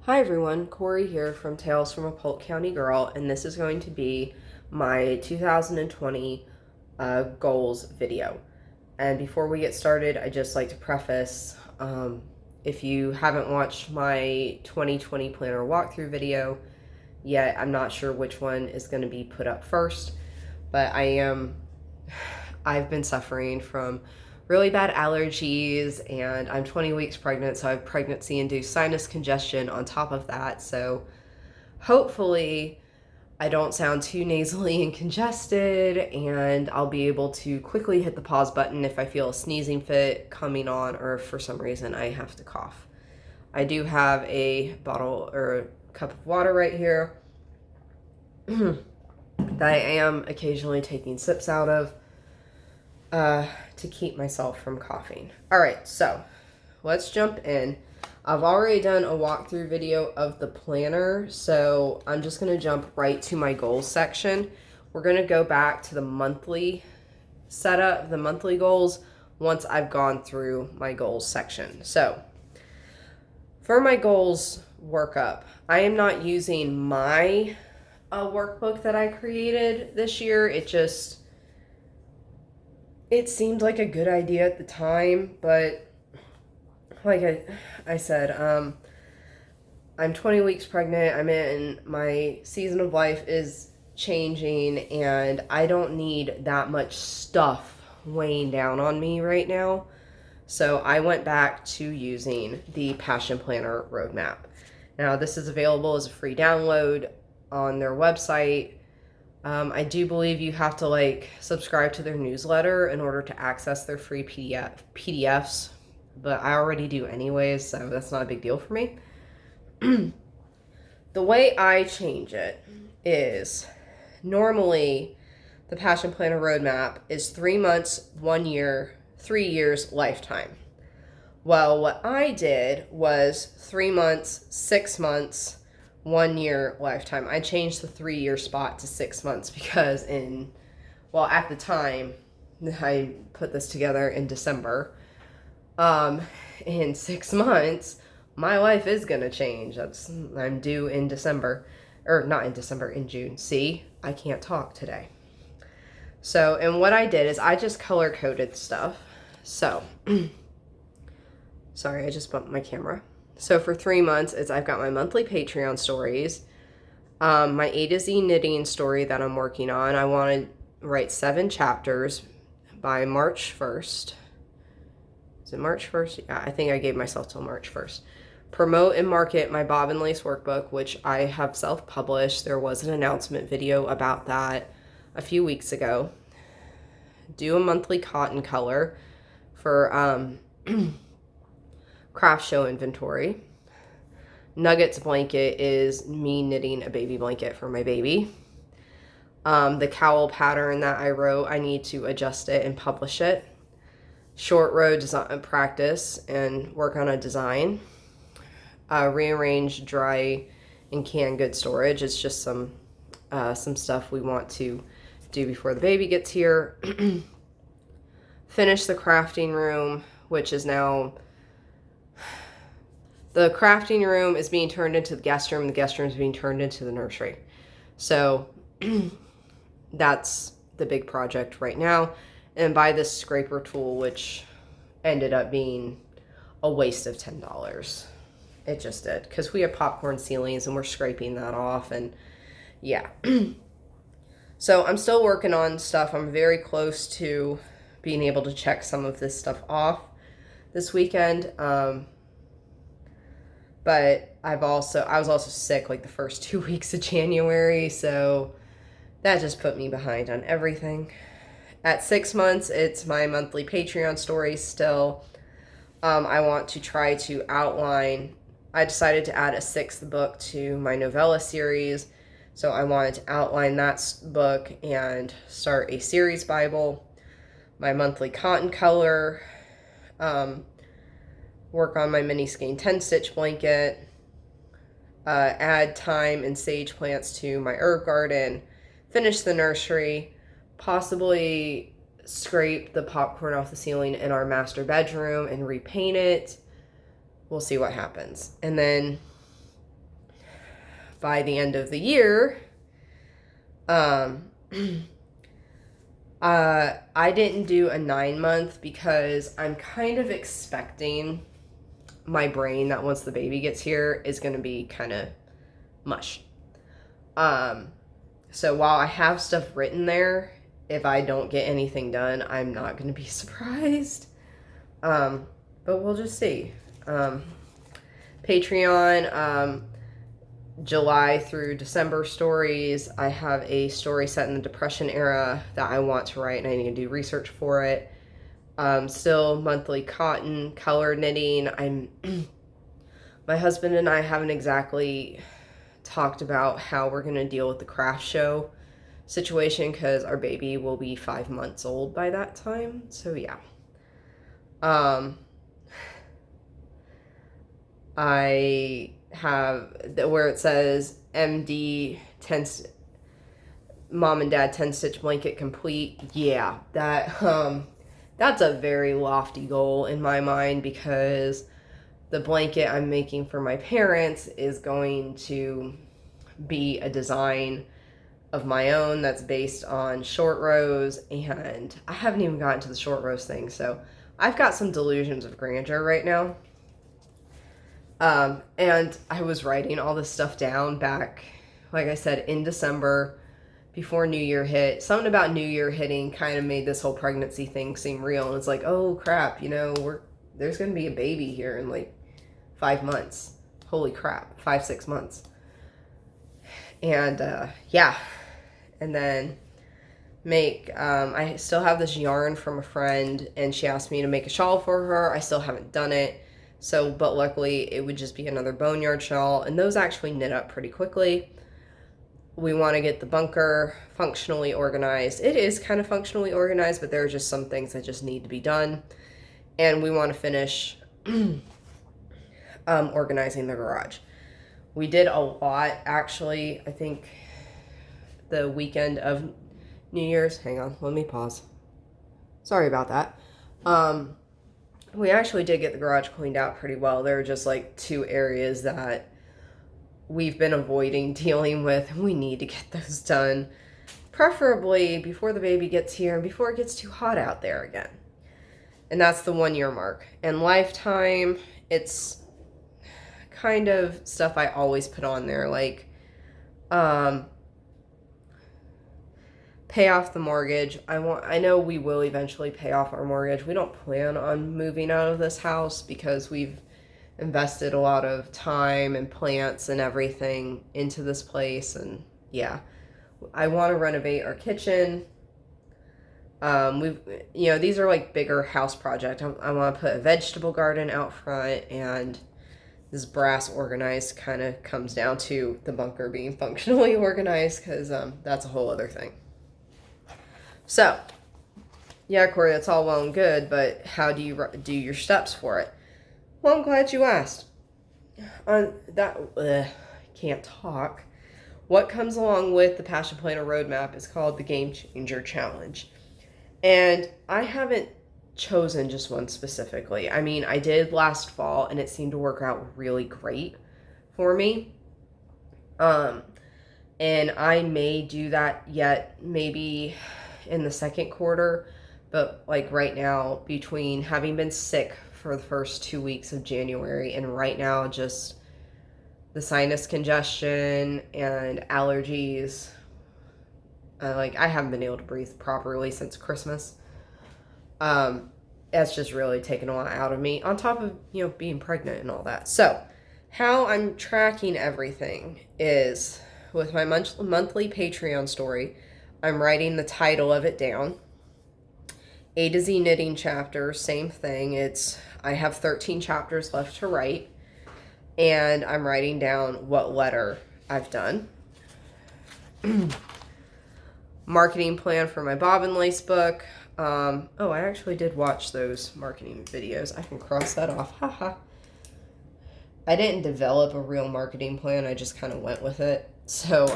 Hi everyone, Corey here from Tales from a Polk County Girl, and this is going to be my 2020 goals video. And before we get started, I just like to preface, if you haven't watched my 2020 planner walkthrough video yet, I'm not sure which one is going to be put up first, but I've been suffering from really bad allergies, and I'm 20 weeks pregnant, so I have pregnancy-induced sinus congestion on top of that. So hopefully I don't sound too nasally and congested, and I'll be able to quickly hit the pause button if I feel a sneezing fit coming on, or if for some reason I have to cough. I do have a bottle or a cup of water right here that I am occasionally taking sips out of to keep myself from coughing. All right, so let's jump in. I've already done a walkthrough video of the planner, so I'm just going to jump right to my goals section. We're going to go back to the monthly setup, the monthly goals, once I've gone through my goals section. So for my goals workup, I am not using my workbook that I created this year. It seemed like a good idea at the time, but like I said, I'm 20 weeks pregnant. I'm in my season of life is changing, and I don't need that much stuff weighing down on me right now. So I went back to using the Passion Planner Roadmap. Now, this is available as a free download on their website. I do believe you have to subscribe to their newsletter in order to access their free PDFs, but I already do anyways, so that's not a big deal for me. The way I change it is normally the Passion Planner Roadmap is 3 months, 1 year, 3 years, lifetime. Well, what I did was 3 months, 6 months, 1 year, lifetime. I changed the 3-year spot to 6 months because at the time, I put this together in December. In 6 months, my life is gonna change. I'm due in December, or not in December, in June. See, I can't talk today. So, and what I did is I just color coded stuff. So, sorry, I just bumped my camera. So for 3 months, I've got my monthly Patreon stories, my A to Z knitting story that I'm working on. I want to write 7 chapters by March 1st. Is it March 1st? Yeah, I think I gave myself till March 1st. Promote and market my Bob and Lace workbook, which I have self-published. There was an announcement video about that a few weeks ago. Do a monthly cotton color for craft show inventory. Nuggets blanket is me knitting a baby blanket for my baby. The cowl pattern that I wrote, I need to adjust it and publish it. Short row design practice and work on a design. Rearrange dry and canned good storage. It's just some stuff we want to do before the baby gets here. Finish the crafting room, which is now... The crafting room is being turned into the guest room. The guest room is being turned into the nursery. So that's the big project right now. And buy this scraper tool, which ended up being a waste of $10. It just did, because we have popcorn ceilings and we're scraping that off, and yeah. So I'm still working on stuff. I'm very close to being able to check some of this stuff off this weekend. But I was also sick the first 2 weeks of January, so that just put me behind on everything. At 6 months, it's my monthly Patreon story still. I want to try to outline. I decided to add a 6th book to my novella series, so I wanted to outline that book and start a series Bible. My monthly cotton color. Work on my mini skein 10-stitch blanket, add thyme and sage plants to my herb garden, finish the nursery, possibly scrape the popcorn off the ceiling in our master bedroom and repaint it. We'll see what happens. And then by the end of the year, I didn't do a 9-month because I'm kind of expecting my brain that once the baby gets here is going to be kind of mush. So while I have stuff written there, if I don't get anything done, I'm not going to be surprised. But we'll just see. Patreon, July through December stories. I have a story set in the Depression era that I want to write, and I need to do research for it. Still monthly cotton color knitting. My husband and I haven't exactly talked about how we're going to deal with the craft show situation because our baby will be 5 months old by that time. So yeah. I have where it says MD 10 mom and dad 10 stitch blanket complete. Yeah, that's a very lofty goal in my mind because the blanket I'm making for my parents is going to be a design of my own that's based on short rows, and I haven't even gotten to the short rows thing, so I've got some delusions of grandeur right now. And I was writing all this stuff down back, like I said, in December before New Year hit. Something about New Year hitting kind of made this whole pregnancy thing seem real. And it's like, oh crap, there's going to be a baby here in like 5 months. Holy crap, 5-6 months. And, yeah. And then I still have this yarn from a friend, and she asked me to make a shawl for her. I still haven't done it. So, but luckily it would just be another boneyard shawl, and those actually knit up pretty quickly. We want to get the bunker functionally organized. It is kind of functionally organized, but there are just some things that just need to be done. And we want to finish organizing the garage. We did a lot, actually. I think the weekend of New Year's. Hang on, let me pause. Sorry about that. We actually did get the garage cleaned out pretty well. There were just like 2 areas that we've been avoiding dealing with, and we need to get those done, preferably before the baby gets here and before it gets too hot out there again. And that's the 1-year mark. And lifetime, it's kind of stuff I always put on there, like pay off the mortgage. I know we will eventually pay off our mortgage. We don't plan on moving out of this house because we've invested a lot of time and plants and everything into this place. And yeah, I want to renovate our kitchen. These are like bigger house projects. I want to put a vegetable garden out front, and this brass organized kind of comes down to the bunker being functionally organized, because that's a whole other thing. So, yeah, Corey, that's all well and good, but how do you do your steps for it? Well, I'm glad you asked. Can't talk. What comes along with the Passion Planner Roadmap is called the Game Changer Challenge. And I haven't chosen just one specifically. I mean, I did last fall, and it seemed to work out really great for me. And I may do that yet, maybe in the second quarter, but like right now, between having been sick for the first 2 weeks of January and right now just the sinus congestion and allergies, I haven't been able to breathe properly since Christmas. That's just really taken a lot out of me, on top of being pregnant and all that. So how I'm tracking everything is with my monthly Patreon story. I'm writing the title of it down. A to Z knitting chapter, same thing. I have 13 chapters left to write, and I'm writing down what letter I've done. Marketing plan for my bobbin lace book. I actually did watch those marketing videos. I can cross that off. Haha. I didn't develop a real marketing plan. I just kind of went with it. So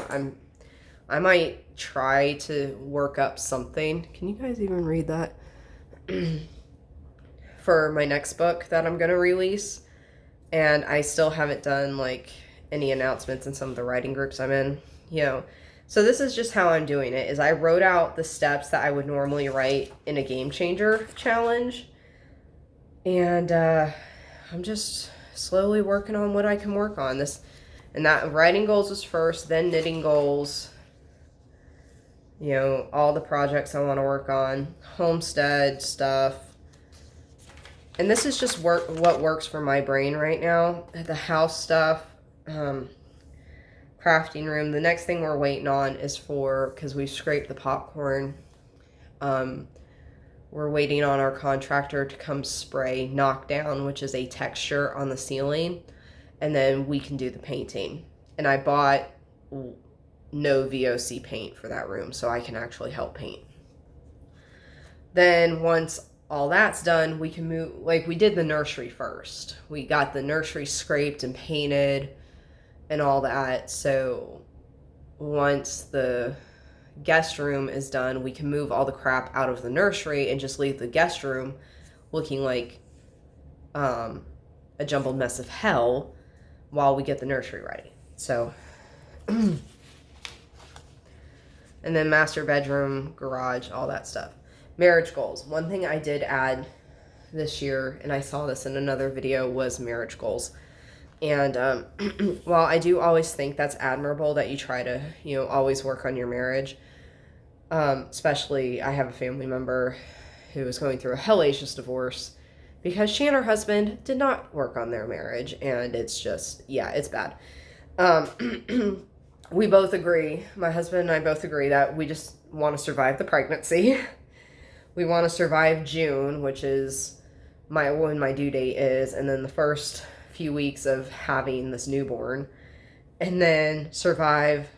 I might try to work up something. Can you guys even read that? For my next book that I'm going to release. And I still haven't done any announcements in some of the writing groups I'm in, you know. So this is just how I'm doing it, is I wrote out the steps that I would normally write in a game changer challenge. And I'm just slowly working on what I can work on. And that writing goals was first, then knitting goals. You know, all the projects I want to work on, homestead stuff. And this is just what works for my brain right now. The house stuff, crafting room. The next thing we're waiting on is because we scraped the popcorn. We're waiting on our contractor to come spray knockdown, which is a texture on the ceiling. And then we can do the painting. And I bought no VOC paint for that room, so I can actually help paint. Then once all that's done, we can move, like we did the nursery first. We got the nursery scraped and painted and all that. So once the guest room is done, we can move all the crap out of the nursery and just leave the guest room looking like a jumbled mess of hell while we get the nursery ready. So and then master bedroom, garage, all that stuff. Marriage goals. One thing I did add this year, and I saw this in another video, was marriage goals. And while I do always think that's admirable that you try to, you know, always work on your marriage, especially I have a family member who is going through a hellacious divorce because she and her husband did not work on their marriage, and it's just, yeah, it's bad. We both agree, my husband and I both agree, that we just want to survive the pregnancy. We want to survive June, which is when my due date is, and then the first few weeks of having this newborn, and then survive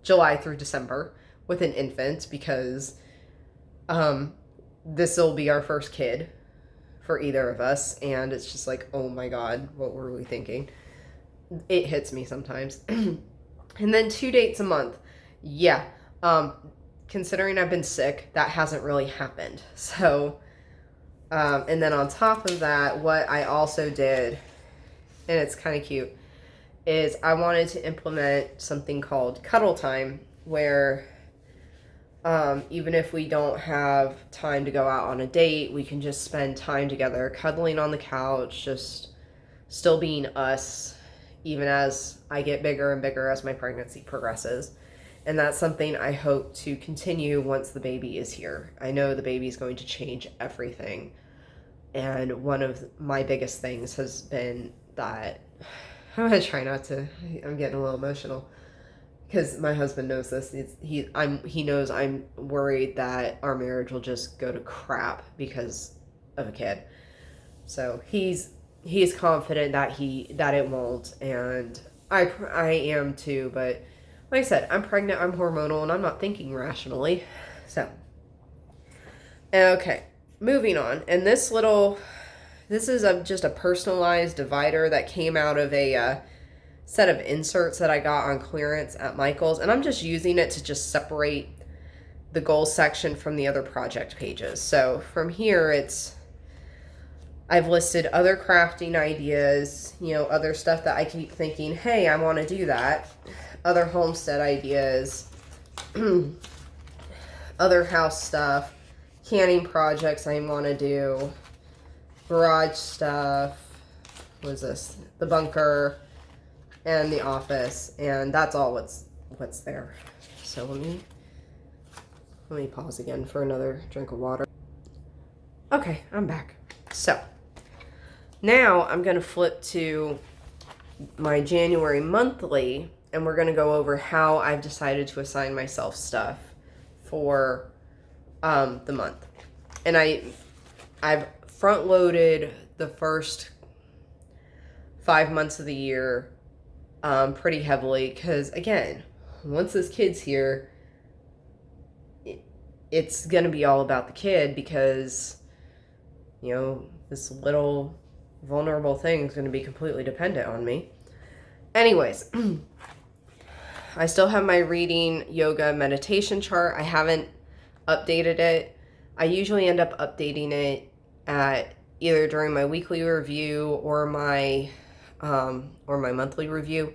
July through December with an infant, because this will be our first kid for either of us, and it's just like, oh my god, what were we thinking? It hits me sometimes. And then 2 dates a month. Yeah. Considering I've been sick, that hasn't really happened. So, and then on top of that, what I also did, and it's kind of cute, is I wanted to implement something called cuddle time, where even if we don't have time to go out on a date, we can just spend time together, cuddling on the couch, just still being us, even as I get bigger and bigger as my pregnancy progresses. And that's something I hope to continue once the baby is here. I know the baby is going to change everything. And one of my biggest things has been that, I'm going to try not to, I'm getting a little emotional, because my husband knows this. He knows I'm worried that our marriage will just go to crap because of a kid. So he's confident that it won't, and I am too, but like I said, I'm pregnant, I'm hormonal, and I'm not thinking rationally. So, okay, moving on. And this is just a personalized divider that came out of a set of inserts that I got on clearance at Michael's, and I'm just using it to just separate the goals section from the other project pages. So from here, I've listed other crafting ideas, you know, other stuff that I keep thinking, hey, I want to do that. Other homestead ideas, other house stuff, canning projects I want to do, garage stuff, what is this? The bunker and the office, and that's all what's there. So let me pause again for another drink of water. Okay, I'm back. So now I'm going to flip to my January monthly, and we're going to go over how I've decided to assign myself stuff for the month. And I've front loaded the first 5 months of the year pretty heavily, because again, once this kid's here, it's going to be all about the kid, because, you know, this little vulnerable thing is going to be completely dependent on me. Anyways, I still have my reading, yoga, meditation chart. I haven't updated it. I usually end up updating it at either during my weekly review or my or my monthly review.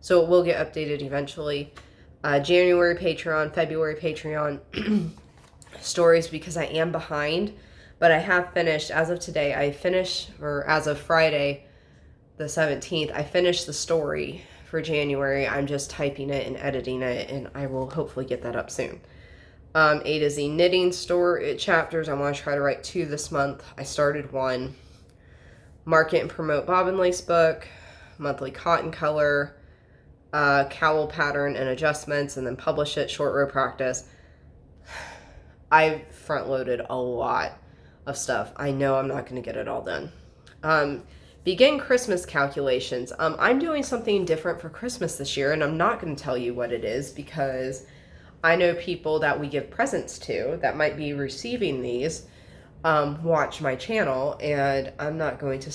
So it will get updated eventually. January Patreon, February Patreon stories, because I am behind, but I have finished, as of today, as of Friday the 17th, I finished the story for January. I'm just typing it and editing it, and I will hopefully get that up soon. A to Z knitting chapters. I want to try to write 2 this month. I started 1. Market and promote bobbin lace book, monthly cotton color, cowl pattern and adjustments, and then publish it, short row practice. I front loaded a lot of stuff. I know I'm not going to get it all done. Begin Christmas calculations. I'm doing something different for Christmas this year, and I'm not going to tell you what it is, because I know people that we give presents to that might be receiving these watch my channel, and I'm not going to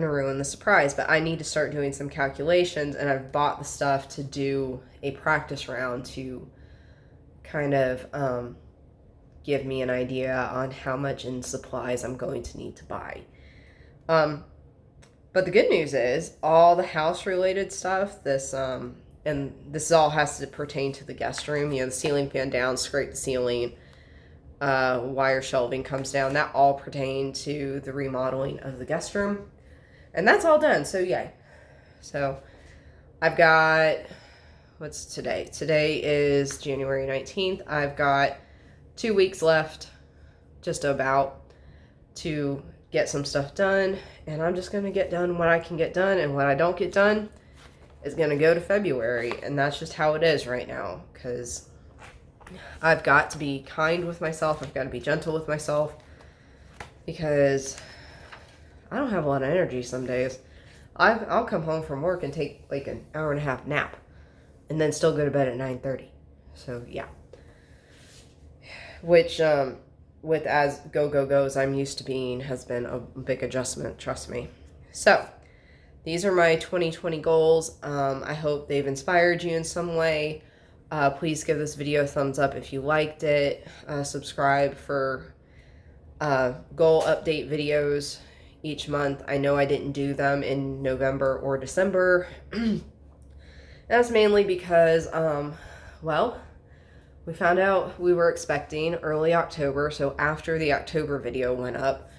ruin the surprise, but I need to start doing some calculations, and I've bought the stuff to do a practice round to kind of give me an idea on how much in supplies I'm going to need to buy. But the good news is all the house related stuff, and this all has to pertain to the guest room, the ceiling fan down, scrape the ceiling, wire shelving comes down, that all pertain to the remodeling of the guest room. And that's all done, so yay. So I've got, what's today? Today is January 19th. I've got 2 weeks left, just about, to get some stuff done, and I'm just going to get done what I can get done, and what I don't get done is going to go to February, and that's just how it is right now, because I've got to be kind with myself. I've got to be gentle with myself, because I don't have a lot of energy some days. I'll come home from work and take like an hour and a half nap, and then still go to bed at 9:30. So yeah, which with as go as I'm used to being has been a big adjustment, trust me. So these are my 2020 goals. I hope they've inspired you in some way. Please give this video a thumbs up if you liked it. Subscribe for goal update videos each month. I know I didn't do them in November or December. That's mainly because, well, we found out we were expecting early October, so after the October video went up,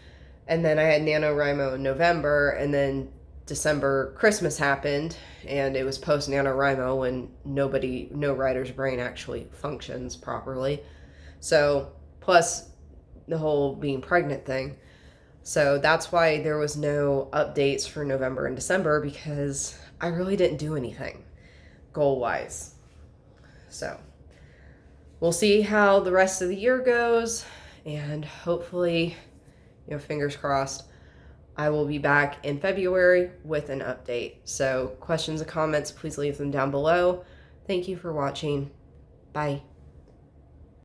and then I had NaNoWriMo in November, and then December Christmas happened, and it was post NaNoWriMo when no writer's brain actually functions properly. So, plus the whole being pregnant thing. So that's why there was no updates for November and December, because I really didn't do anything goal-wise. So we'll see how the rest of the year goes, and hopefully, fingers crossed, I will be back in February with an update. So questions and comments, please leave them down below. Thank you for watching. Bye.